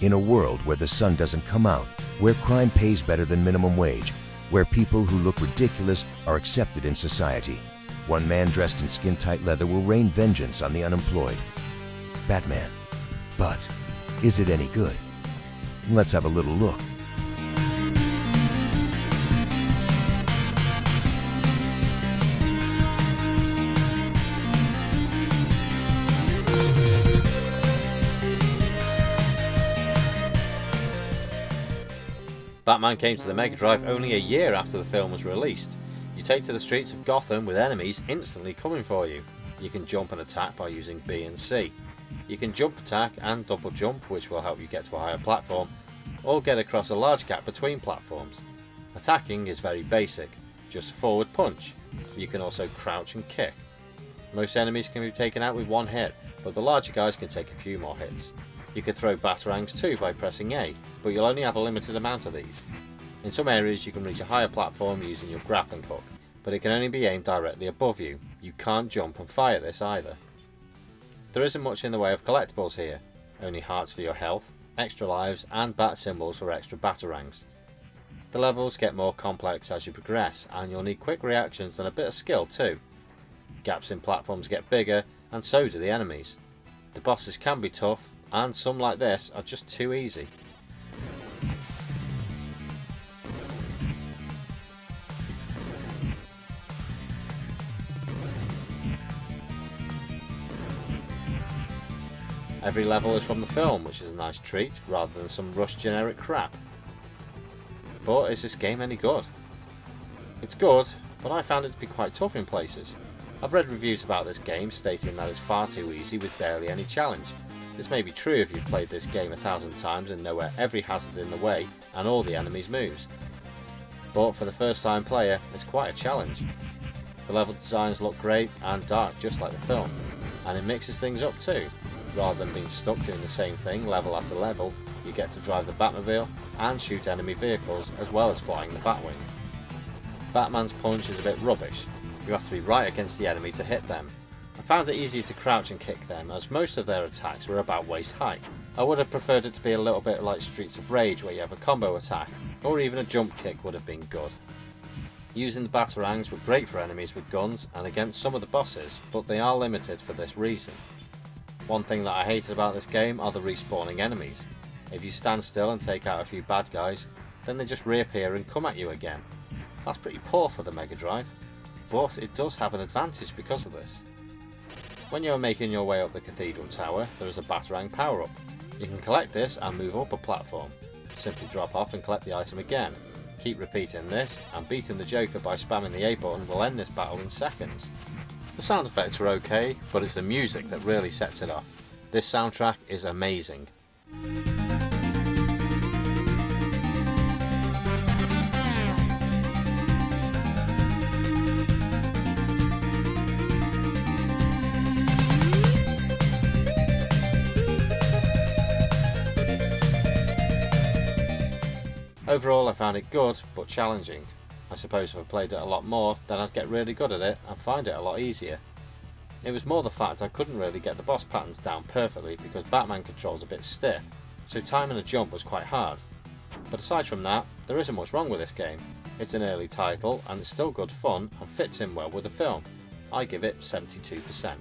In a world where the sun doesn't come out, where crime pays better than minimum wage, where people who look ridiculous are accepted in society, one man dressed in skin-tight leather will rain vengeance on the unemployed. Batman. But is it any good? Let's have a little look. Batman came to the Mega Drive only a year after the film was released. You take to the streets of Gotham with enemies instantly coming for you. You can jump and attack by using B and C. You can jump attack and double jump, which will help you get to a higher platform, or get across a large gap between platforms. Attacking is very basic, just forward punch. You can also crouch and kick. Most enemies can be taken out with one hit, but the larger guys can take a few more hits. You can throw batarangs too by pressing A, but you'll only have a limited amount of these. In some areas you can reach a higher platform using your grappling hook, but it can only be aimed directly above you. You can't jump and fire this either. There isn't much in the way of collectibles here, only hearts for your health, extra lives and bat symbols for extra batarangs. The levels get more complex as you progress, and you'll need quick reactions and a bit of skill too. Gaps in platforms get bigger, and so do the enemies. The bosses can be tough, and some like this are just too easy. Every level is from the film, which is a nice treat, rather than some rushed generic crap. But is this game any good? It's good, but I found it to be quite tough in places. I've read reviews about this game stating that it's far too easy with barely any challenge. This may be true if you've played this game 1,000 times and know where every hazard in the way and all the enemies' moves. But for the first time player, it's quite a challenge. The level designs look great and dark just like the film, and it mixes things up too. Rather than being stuck doing the same thing level after level, you get to drive the Batmobile and shoot enemy vehicles as well as flying the Batwing. Batman's punch is a bit rubbish. You have to be right against the enemy to hit them. I found it easier to crouch and kick them, as most of their attacks were about waist height. I would have preferred it to be a little bit like Streets of Rage, where you have a combo attack, or even a jump kick would have been good. Using the batarangs were great for enemies with guns and against some of the bosses, but they are limited for this reason. One thing that I hated about this game are the respawning enemies. If you stand still and take out a few bad guys, then they just reappear and come at you again. That's pretty poor for the Mega Drive, but it does have an advantage because of this. When you are making your way up the Cathedral Tower, there is a Batarang power-up. You can collect this and move up a platform. Simply drop off and collect the item again. Keep repeating this, and beating the Joker by spamming the A button will end this battle in seconds. The sound effects are okay, but it's the music that really sets it off. This soundtrack is amazing. Overall I found it good, but challenging. I suppose if I played it a lot more, then I'd get really good at it and find it a lot easier. It was more the fact I couldn't really get the boss patterns down perfectly because Batman controls a bit stiff, so timing a jump was quite hard. But aside from that, there isn't much wrong with this game. It's an early title and it's still good fun and fits in well with the film. I give it 72%.